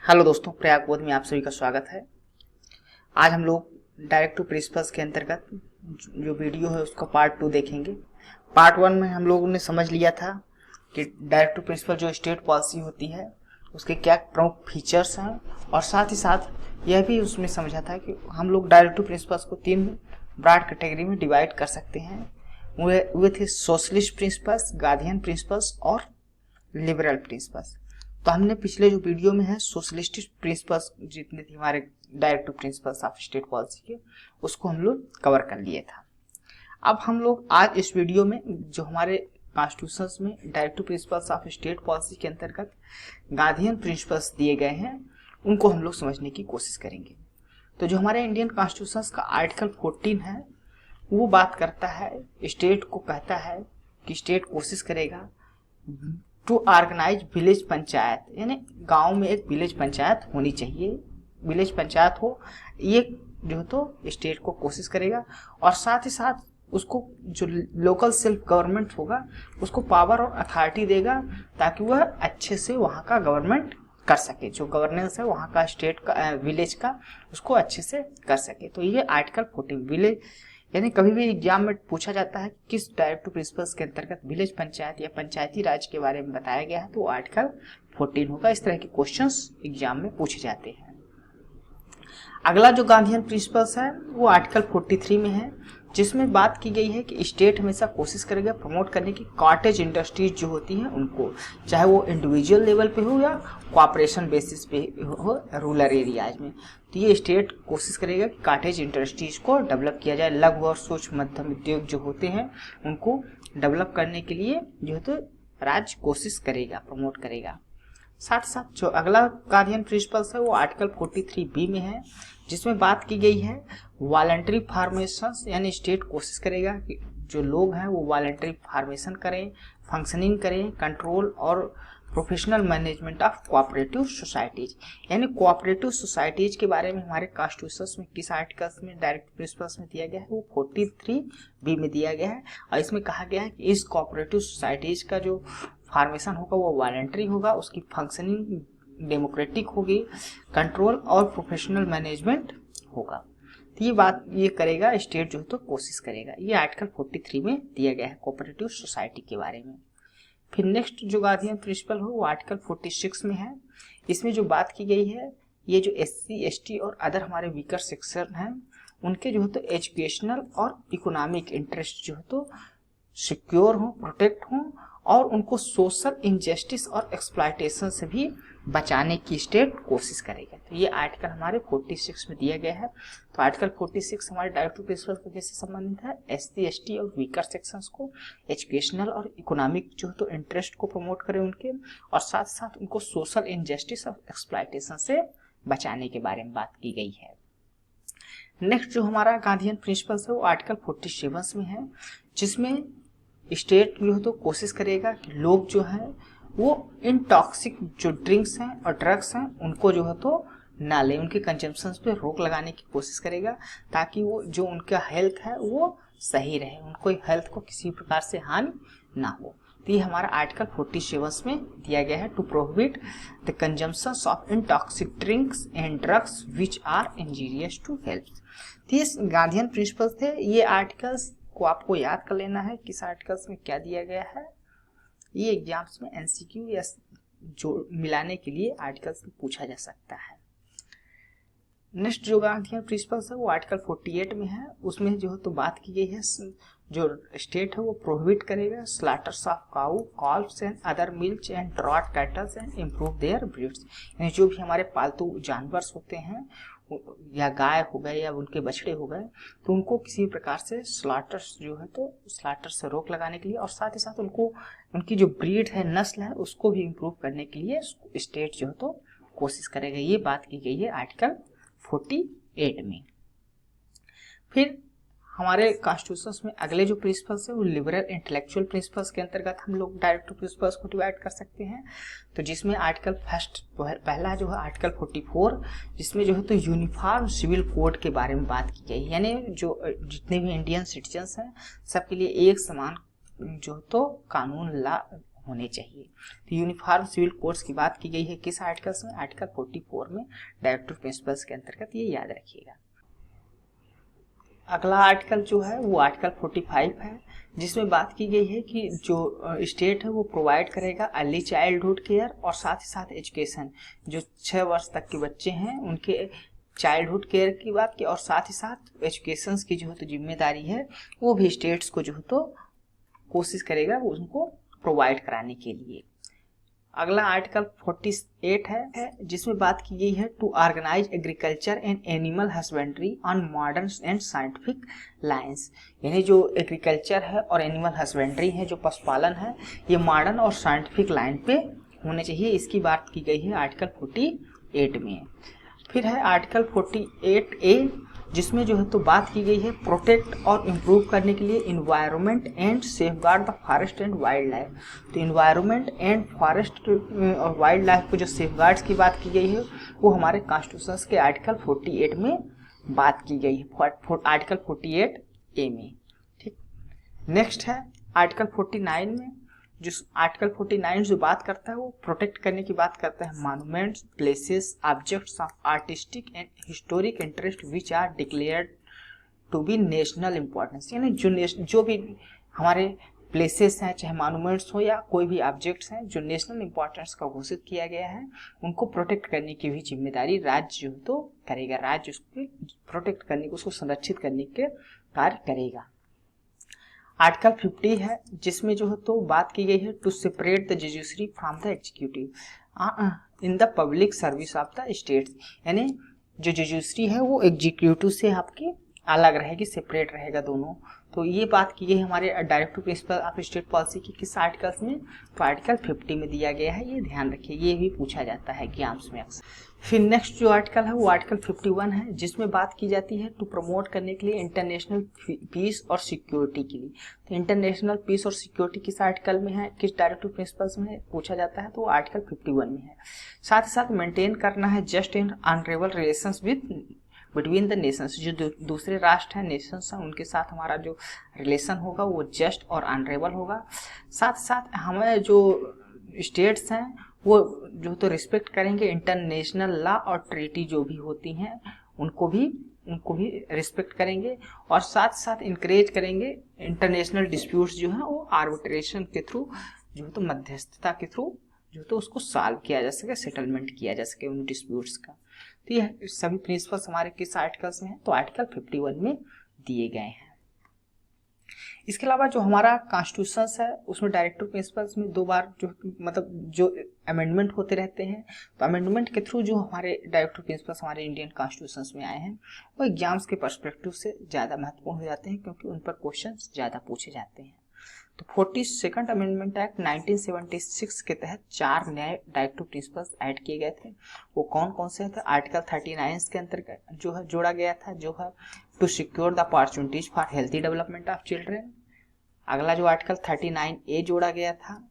Hello दोस्तों, प्रयाग बोध में आप सभी का स्वागत है। आज हम लोग डायरेक्ट टू प्रिंसिपल्स के अंतर्गत जो वीडियो है उसका पार्ट 2 देखेंगे। पार्ट 1 में हम लोगों ने समझ लिया था कि डायरेक्ट टू प्रिंसिपल जो स्टेट पॉलिसी होती है उसके क्या प्रमुख फीचर्स हैं, और साथ ही साथ यह भी उसमें समझा था कि हम लोग डायरेक्ट टू प्रिंसिपल्स को 3 ब्रॉड कैटेगरी में डिवाइड कर सकते हैं। वे थे सोशलिस्ट प्रिंसिपल्स, गार्डियन प्रिंसिपल्स और लिबरल प्रिंसिपल्स। तो हमने पिछले जो वीडियो में है सोशलिस्ट प्रिंसिपल्स जितने थे हमारे direct to principles of state policy के, उसको हम लोग कवर कर लिए था। अब हम लोग आज इस वीडियो में जो हमारे कॉन्स्टिट्यूशन में direct to principles of state policy के अंतर्गत गार्डियन प्रिंसिपल्स दिए गए हैं उनको हम लोग समझने की कोशिश करेंगे। तो जो हमारे इंडियन कॉन्स्टिट्यूशन का आर्टिकल 14 है वो बात करता है, स्टेट को कहता है कि स्टेट कोशिश करेगा टू ऑर्गेनाइज विलेज पंचायत, यानी गांव में एक विलेज पंचायत होनी चाहिए, विलेज पंचायत हो, ये जो है तो स्टेट को कोशिश करेगा। और साथ ही साथ उसको जो लोकल सेल्फ गवर्नमेंट होगा उसको पावर और अथॉरिटी देगा ताकि वह अच्छे से वहाँ का गवर्नमेंट कर सके, जो गवर्नेंस है वहाँ का स्टेट का विलेज का उसको अच्छे से कर सके। तो ये आर्टिकल 14 विलेज, यानी कभी भी एग्जाम में पूछा जाता है किस डायरेक्ट टू प्रिंसिपल्स के अंतर्गत विलेज पंचायत या पंचायती राज के बारे में बताया गया है, तो आर्टिकल 14 होगा। इस तरह के क्वेश्चंस एग्जाम में पूछे जाते हैं। अगला जो गांधीयन प्रिंसिपल्स है वो आर्टिकल 43 में है, जिसमें बात की गई है कि स्टेट हमेशा कोशिश करेगा प्रमोट करने की कॉटेज इंडस्ट्रीज जो होती हैं उनको, चाहे वो इंडिविजुअल लेवल पे हो या कोऑपरेशन बेसिस पे हो रूरल एरियाज में। तो ये स्टेट कोशिश करेगा कि कॉटेज इंडस्ट्रीज को डेवलप किया जाए, लघु और सूक्ष्म मध्यम उद्योग जो होते हैं उनको डेवलप करने के लिए जो है तो राज्य कोशिश करेगा, प्रमोट करेगा। साथ साथ जो अगला गार्डियन प्रिंसिपल्स है वो आर्टिकल 43B में है, जिसमें बात की गई है वॉलंटरी फार्मेशन, यानी स्टेट कोशिश करेगा कि जो लोग हैं वो वॉलंटरी फार्मेशन करें, फंक्शनिंग करें, कंट्रोल और professional management of cooperative societies. यानी कोऑपरेटिव सोसाइटीज के बारे में हमारे कॉन्स्टिट्यूशन में किस आर्टिकल्स में डायरेक्ट प्रिंसिपल्स में दिया गया है, वो 43B में दिया गया है। और इसमें कहा गया है कि इस कोऑपरेटिव सोसाइटीज का जो फॉर्मेशन होगा वो वॉलंटरी होगा, उसकी फंक्शनिंग डेमोक्रेटिक होगी, कंट्रोल और प्रोफेशनल मैनेजमेंट होगा। तो ये बात ये करेगा स्टेट जो है तो कोशिश करेगा। ये आर्टिकल 43 में दिया गया है कोऑपरेटिव सोसाइटी के बारे में। फिर नेक्स्ट जो गार्डियन प्रिंसिपल हो वो आर्टिकल 46 में है। इसमें जो बात की गई है ये जो SC ST और अदर हमारे वीकर सेक्शन हैं उनके जो है तो एजुकेशनल और इकोनॉमिक इंटरेस्ट जो है तो सिक्योर हो, प्रोटेक्ट हो, और उनको सोशल इनजस्टिस और एक्सप्लॉयटेशन से भी बचाने की स्टेट कोशिश करेगा। तो ये आर्टिकल हमारे 46 में दिया गया है। तो आर्टिकल 46 हमारे डायरेक्ट टू प्रिंसिपल को कैसे संबंधित है, SC ST और वीकर सेक्शंस को एजुकेशनल और इकोनॉमिक जो है तो इंटरेस्ट को प्रमोट करें उनके, और साथ साथ उनको सोशल इनजस्टिस और एक्सप्लॉयटेशन से बचाने के बारे में बात की गई है। नेक्स्ट जो हमारा गार्डियन प्रिंसिपल्स है वो आर्टिकल 47 में है, जिसमें स्टेट जो है तो कोशिश करेगा कि लोग जो हैं वो इन टॉक्सिक जो ड्रिंक्स हैं और ड्रग्स हैं उनको जो है तो ना लें, उनके कंजम्पशन पे रोक लगाने की कोशिश करेगा ताकि वो जो उनका हेल्थ है वो सही रहे, उनको हेल्थ को किसी प्रकार से हानि ना हो। तो ये हमारा आर्टिकल 47 में दिया गया है, to prohibit the consumption of intoxic drinks and drugs which are injurious to health. तो ये गार्डियन प्रिंसिपल्स थे। ये आर्टिकल्स को आपको याद कर लेना है किस आर्टिकल्स में क्या दिया गया है। ये एग्जाम्स में MCQ या जो मिलाने के लिए आर्टिकल्स में पूछा जा सकता है। नेक्स्ट जो गार्डियन प्रिंसिपल्स है वो आर्टिकल 48 में है। उसमें जो है तो बात की गई है जो स्टेट है वो प्रोहिबिट करेगा slaughters of cow, calves and other milk and draught cattles and improve their breeds. यानी जो भी हमारे पालतू जानवर होते हैं या गाय हो गए या उनके बछड़े हो गए तो उनको किसी प्रकार से स्लॉटर्स जो है तो स्लॉटर से रोक लगाने के लिए, और साथ ही साथ उनको उनकी जो ब्रीड है, नस्ल है, उसको भी इम्प्रूव करने के लिए स्टेट जो है तो कोशिश करेगा। ये बात की गई है आर्टिकल 48 में। फिर हमारे कॉन्स्टिट्यूशन में अगले जो प्रिंसिपल्स है वो लिबरल इंटेलेक्चुअल प्रिंसिपल्स के अंतर्गत हम लोग डायरेक्ट टू प्रिंसिपल्स को डिवाइड कर सकते हैं। तो जिसमें आर्टिकल पहला जो है आर्टिकल 44, जिसमें जो है तो यूनिफॉर्म सिविल कोड के बारे में बात की गई, यानी जो जितने भी इंडियन सिटीजन्स हैं सबके लिए एक समान जो तो कानून ला होने चाहिए। तो यूनिफॉर्म सिविल कोड्स की बात की गई है किस आर्टिकल्स में, आर्टिकल 44 में डायरेक्टिव प्रिंसिपल्स के अंतर्गत, ये याद रखिएगा। अगला आर्टिकल जो है वो आर्टिकल 45 है, जिसमें बात की गई है कि जो स्टेट है वो प्रोवाइड करेगा अर्ली चाइल्डहुड केयर और साथ ही साथ एजुकेशन। जो 6 वर्ष तक के बच्चे हैं उनके चाइल्डहुड केयर की बात की, और साथ ही साथ एजुकेशन की जो है तो जिम्मेदारी है वो भी स्टेट्स को जो है तो कोशिश करेगा वो उनको प्रोवाइड कराने के लिए। अगला आर्टिकल 48 है, जिसमें बात की गई है to organise agriculture and animal husbandry on modern and scientific lines. यानी जो एग्रीकल्चर है और एनिमल हस्बेंड्री है, जो पशुपालन है, ये मॉडर्न और साइंटिफिक लाइन पे होने चाहिए। इसकी बात की गई है आर्टिकल 48 में। फिर है आर्टिकल 48A, जिसमें जो है तो बात की गई है प्रोटेक्ट और इम्प्रूव करने के लिए environment and safeguard the forest and wild life. तो इन्वायरमेंट एंड फॉरेस्ट और वाइल्ड लाइफ को जो सेफगार्ड्स की बात की गई है वो हमारे कॉन्स्टिट्यूशन के आर्टिकल 48 में बात की गई है, आर्टिकल 48A में। ठीक, नेक्स्ट है आर्टिकल 49 में। जो आर्टिकल 49 जो बात करता है वो प्रोटेक्ट करने की बात करता है monuments, places, objects of artistic and historic interest which are declared to be national importance. यानी जो भी हमारे प्लेसेस हैं, चाहे मॉन्यूमेंट्स हो या कोई भी ऑब्जेक्ट्स हैं जो नेशनल इम्पोर्टेंस का घोषित किया गया है, उनको प्रोटेक्ट करने की भी जिम्मेदारी राज्य जो तो करेगा। राज्य उसको प्रोटेक्ट करने को, उसको संरक्षित करने के कार्य करेगा। आर्टिकल 50 है, जिसमें जो है तो बात की गई है to separate the judiciary from the executive in the public service of the state. यानी जो जुडिशरी है वो एग्जीक्यूटिव से आपकी अलग रहेगी, सेपरेट रहेगा दोनों। तो ये बात की गई है हमारे directive principle of state policy की किस आर्टिकल्स में, तो आर्टिकल 50 में दिया गया है। ये ध्यान रखिए, ये भी पूछा जाता है एग्जाम्स में अक्सर। फिर नेक्स्ट जो आर्टिकल है वो आर्टिकल 51 है, जिसमें बात की जाती है टू प्रमोट करने के लिए इंटरनेशनल पीस और सिक्योरिटी के लिए। तो इंटरनेशनल पीस और सिक्योरिटी किस आर्टिकल में है, किस डायरेक्टिव प्रिंसिपल्स में पूछा जाता है, तो वो आर्टिकल 51 में है। साथ ही साथ मेंटेन करना है just and honourable relations with between the Nations. जो दूसरे राष्ट्र हैं, नेशंस हैं, उनके साथ हमारा जो रिलेशन होगा वो जस्ट और ऑनरेबल होगा। साथ साथ हमें जो स्टेट्स हैं वो जो तो रिस्पेक्ट करेंगे इंटरनेशनल लॉ और ट्रीटी जो भी होती हैं उनको भी रिस्पेक्ट करेंगे, और साथ साथ इंकरेज करेंगे इंटरनेशनल डिस्प्यूट्स जो हैं वो आर्बिट्रेशन के थ्रू जो तो मध्यस्थता के थ्रू जो तो उसको सॉल्व किया जा सके, सेटलमेंट किया जा सके उन डिस्प्यूट्स का। तो यह सभी प्रिंसिपल्स हमारे किस आर्टिकल्स में हैं, तो आर्टिकल 51 में दिए गए हैं। इसके अलावा जो हमारा कॉन्स्टिट्यूशन है उसमें डायरेक्टिव प्रिंसिपल्स में 2 बार जो अमेंडमेंट होते रहते हैं। तो अमेंडमेंट के थ्रू जो हमारे डायरेक्टिव प्रिंसिपल्स हमारे इंडियन कॉन्स्टिट्यूशन में आए हैं वो एग्जाम्स के पर्सपेक्टिव से ज़्यादा महत्वपूर्ण हो जाते हैं, क्योंकि उन पर क्वेश्चन ज़्यादा पूछे जाते हैं। तो 42nd अमेंडमेंट एक्ट 1976 के तहत 4 नए डायरेक्टिव प्रिंसिपल्स ऐड किए गए थे। वो कौन कौन से थे, आर्टिकल 39 के अंतर्गत जो है जोड़ा गया था, जो है to secure the opportunities for healthy development of children. अगला जो आर्टिकल 39A जोड़ा गया था,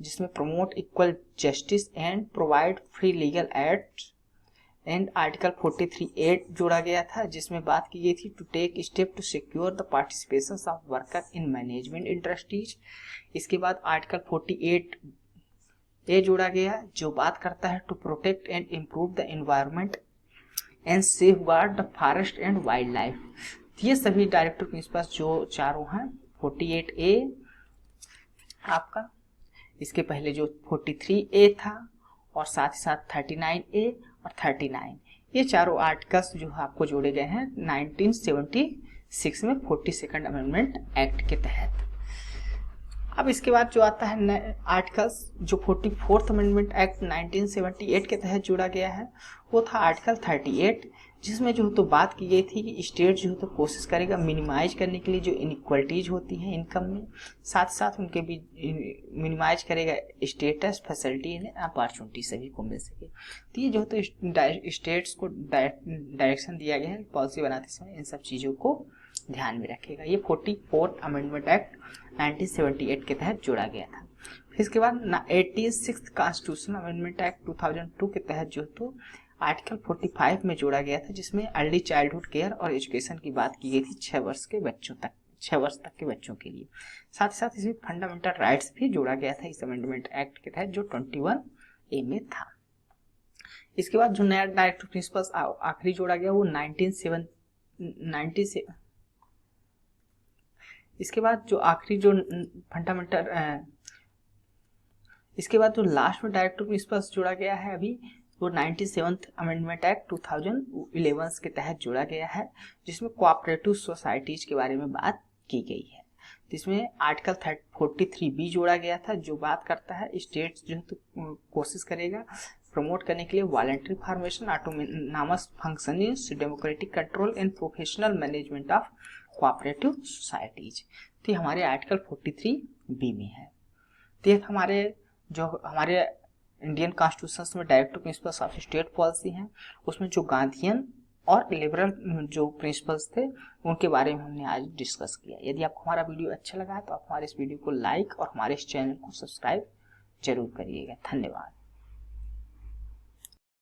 जिसमें promote equal justice and provide free legal aid. And article 43A जोड़ा गया था, जिसमें बात की गई थी to take step to secure the participation of worker in management industries. इसके बाद आर्टिकल 48A जोड़ा गया, जो बात करता है to protect and improve the environment and safeguard the forest and wild life. ये सभी डायरेक्टिव प्रिंसिपल्स जो चारों हैं, 48A आपका, इसके पहले जो 43A था, और साथ ही साथ 39A और 39, ये चारों आर्टिकल्स जो आपको जोड़े गए हैं 1976 में 42nd अमेंडमेंट एक्ट के तहत। अब इसके बाद जो आता है आर्टिकल्स जो 44th अमेंडमेंट एक्ट 1978 के तहत जोड़ा गया है, वो था आर्टिकल 38, जिसमें जो तो बात की गई थी कि स्टेट जो तो कोशिश करेगा मिनिमाइज करने के लिए जो इनइक्वलिटीज होती हैं इनकम में, साथ साथ उनके भी मिनिमाइज करेगा स्टेटस, फैसिलिटी एंड अपॉर्चुनिटी सभी को मिल सके। तो ये जो तो स्टेट्स को डायरेक्शन दिया गया है पॉलिसी बनाते समय, इन सब चीज़ों को ध्यान में रखेगा। ये 44th अमेंडमेंट एक्ट 1978 के तहत जोड़ा गया था। फिर इसके बाद 86th कॉन्स्टिट्यूशन अमेंडमेंट एक्ट 2002 के तहत जो तो आर्टिकल 45 में जोड़ा गया था, जिसमें अर्ली चाइल्डहुड केयर और एजुकेशन की बात की गई थी 6 वर्ष के बच्चों तक, 6 वर्ष तक के बच्चों के लिए। साथ ही साथ इसमें फंडामेंटल राइट्स भी जोड़ा गया था इस अमेंडमेंट एक्ट के तहत, जो 21A में था। इसके बाद जो नया डायरेक्टिव प्रिंसिपल्स आखिरी जोड़ा गया वो 1997। इसके बाद जो आखिरी जो फंडामेंटल इसके बाद जो लास्ट में डायरेक्टिव प्रिंसिपल्स जोड़ा गया है अभी, वो 97th अमेंडमेंट एक्ट 2011 के तहत जोड़ा गया है, जिसमें कोऑपरेटिव सोसाइटीज के बारे में बात की गई है। जिसमें आर्टिकल 43B जोड़ा गया था, जो बात करता है स्टेट्स जो है कोशिश करेगा प्रमोट करने के लिए voluntary formation, autonomous functioning, democratic control and professional management of cooperative societies. तो हमारे आर्टिकल 43B में है। तो हमारे इंडियन कॉन्स्टिट्यूशन में directive principles of state policy हैं, उसमें जो गांधीयन और लिबरल जो प्रिंसिपल्स थे उनके बारे में हमने आज डिस्कस किया। यदि आपको हमारा वीडियो अच्छा लगा है तो आप हमारे इस वीडियो को लाइक और हमारे इस चैनल को सब्सक्राइब जरूर करिएगा। धन्यवाद।